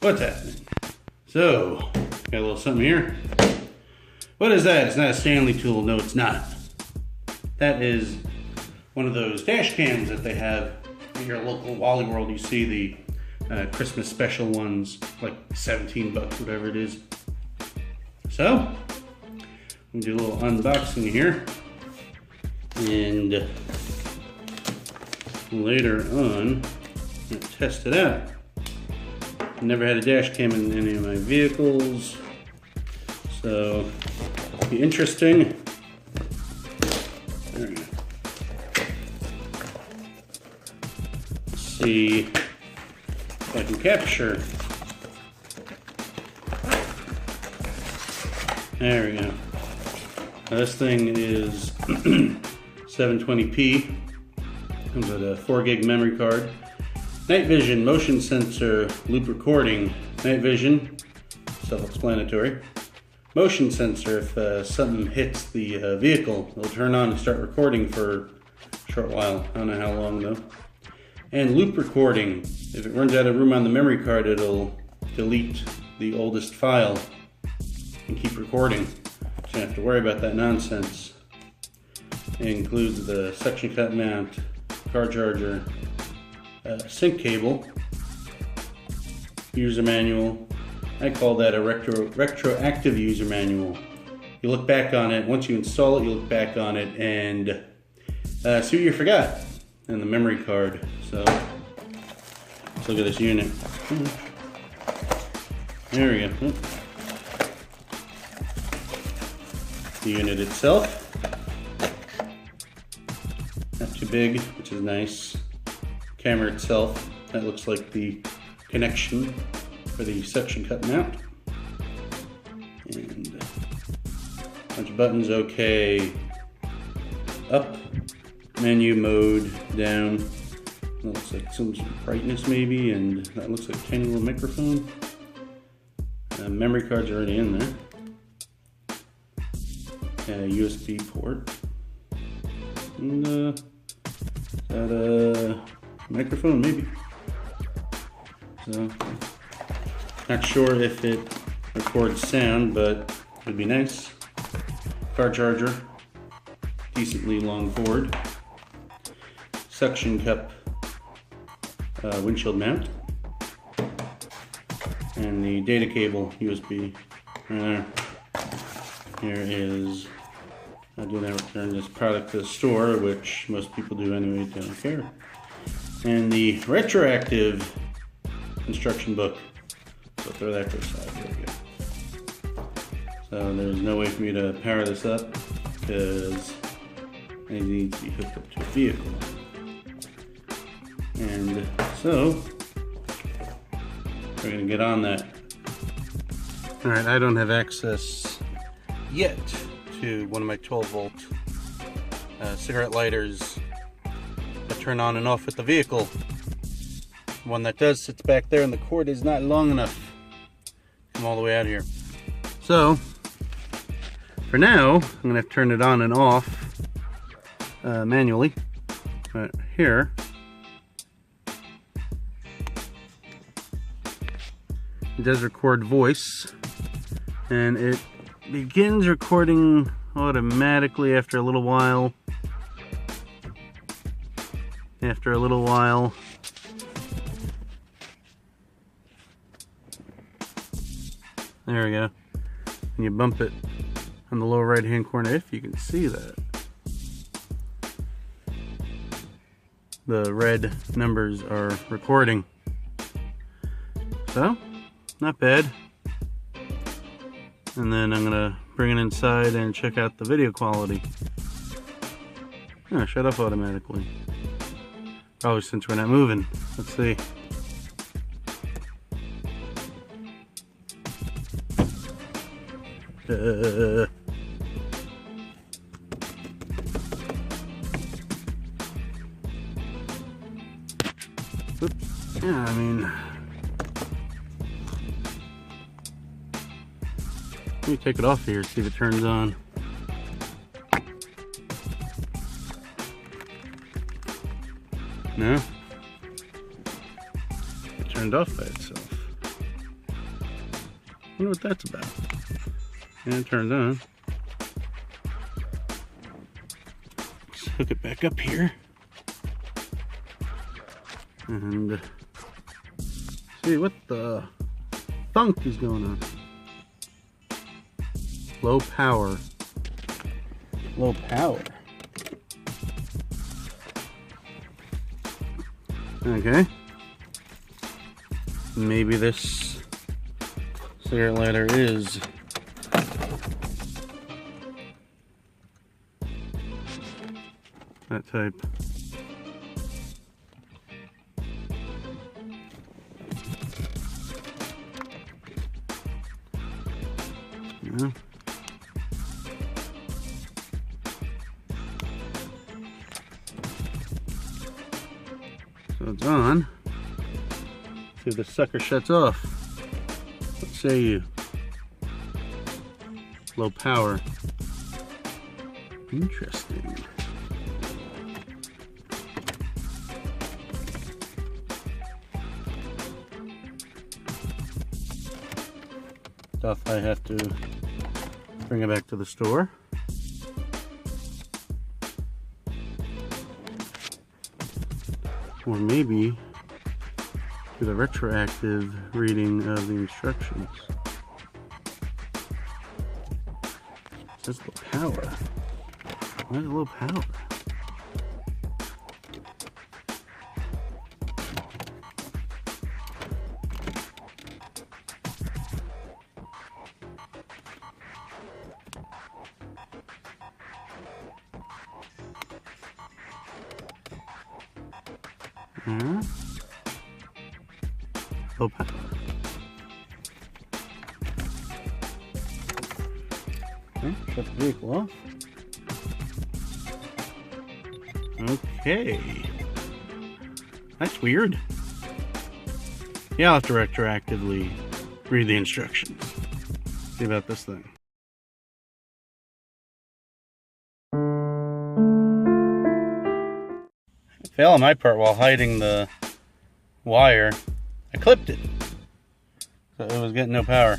What's happening? So, got a little something here. What is that? It's not a Stanley tool. No, it's not. That is one of those dash cams that they have in your local Wally World. You see the Christmas special ones, like 17 bucks, whatever it is. So, I'm gonna do a little unboxing here. And later on, I'm gonna test it out. I've never had a dash cam in any of my vehicles, so it'll be interesting. There we go. Let's see if I can capture. There we go. Now this thing is 720p. Comes with a 4 gig memory card. Night vision, motion sensor, loop recording. Night vision, self-explanatory. Motion sensor, if something hits the vehicle, it'll turn on and start recording for a short while. I don't know how long though. And loop recording, if it runs out of room on the memory card, it'll delete the oldest file and keep recording. So you don't have to worry about that nonsense. It includes the suction cup mount, car charger, sync cable, user manual. I call that a retroactive user manual. You look back on it, once you install it, you look back on it and see what you forgot in the memory card. So let's look at this unit. There we go. The unit itself, not too big, which is nice. Camera itself, that looks like the connection for the suction cup mount. And a bunch of buttons, okay. Up, menu, mode, down. That looks like some brightness maybe, and that looks like a tiny little microphone. Memory card's already in there. USB port. And is that a microphone maybe? So, not sure if it records sound, but it would be nice. Car charger, decently long cord. Suction cup windshield mount. And the data cable USB right there. Here is I do not return this product to the store, which most people do anyway, don't care. And the retroactive instruction book. So throw that to the side. There we go. So there's no way for me to power this up because it needs to be hooked up to a vehicle. And so we're going to get on that. Alright, I don't have access yet to one of my 12 volt cigarette lighters that turn on and off with the vehicle. The one that does sits back there and the cord is not long enough to come all the way out here. So for now I'm going to have to turn it on and off manually. But here it does record voice, and it begins recording automatically after a little while. There we go. And you bump it on the lower right hand corner, if you can see that. The red numbers are recording. So, not bad. And then I'm gonna bring it inside and check out the video quality. Oh, shut off automatically. Probably since we're not moving. Let's see. Oops. Yeah, I mean, let me take it off here, see if it turns on. No? It turned off by itself. Wonder what that's about. And it turns on. Let's hook it back up here. And see what the thunk is going on. Low power. Low power. Okay. Maybe this cigarette lighter is that type. Yeah. So it's on. See if the sucker shuts off. What say you? Low power. Interesting. Stuff I have to bring it back to the store. Or maybe do the retroactive reading of the instructions. That's low power. Why is it low power? Low power. Okay, shut the vehicle off. Okay. That's weird. Yeah, I'll have to retroactively read the instructions. See about this thing. Fail on my part while hiding the wire. I clipped it, so it was getting no power.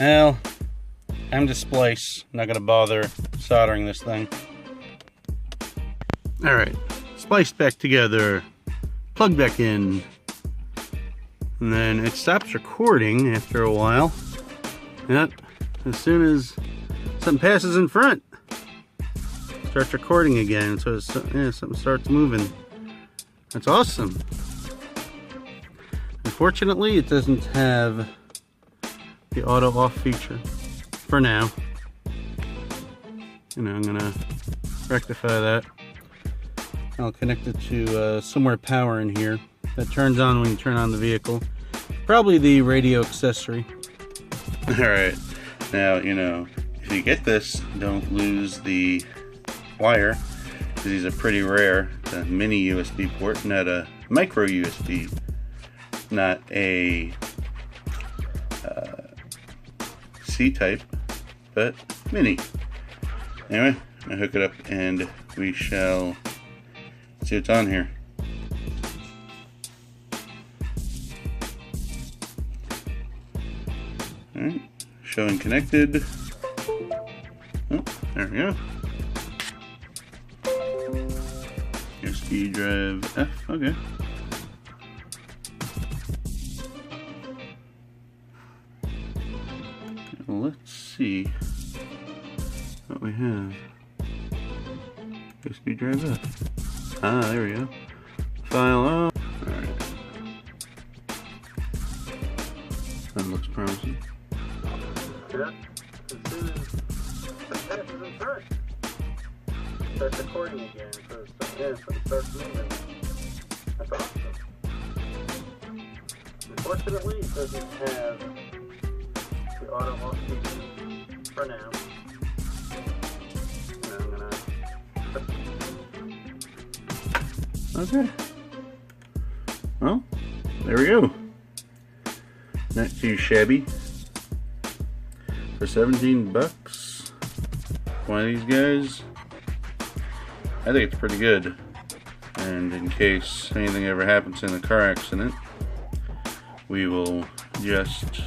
Well, time to splice. I'm not gonna bother soldering this thing. All right, spliced back together, plug back in, and then it stops recording after a while. Yep, as soon as something passes in front, it starts recording again. So it's, yeah, something starts moving. That's awesome. Unfortunately, it doesn't have the auto off feature for now. You know, I'm gonna rectify that. I'll connect it to somewhere power in here that turns on when you turn on the vehicle. Probably the radio accessory. All right, now, you know, if you get this, don't lose the wire, because these are pretty rare. It's a mini USB port, not a micro USB. Not a C-type, but mini. Anyway, I'm gonna hook it up and we shall see what's on here. Alright, showing connected. Oh, there we go. USB drive F, okay. Let's see what we have. USB drive F. Ah, there we go. File on. Alright. That looks promising. Yeah, as soon as the passes in front, it starts recording again. So it starts moving. That's awesome. Unfortunately, it doesn't have the auto off feature for now. And I'm gonna. Okay. Well, there we go. Not too shabby. For 17 bucks. One of these guys. I think it's pretty good. And in case anything ever happens in a car accident, we will just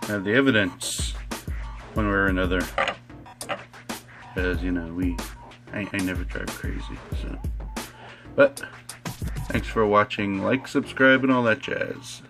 have the evidence one way or another. Because, you know, I never drive crazy, so. But, thanks for watching. Like, subscribe, and all that jazz.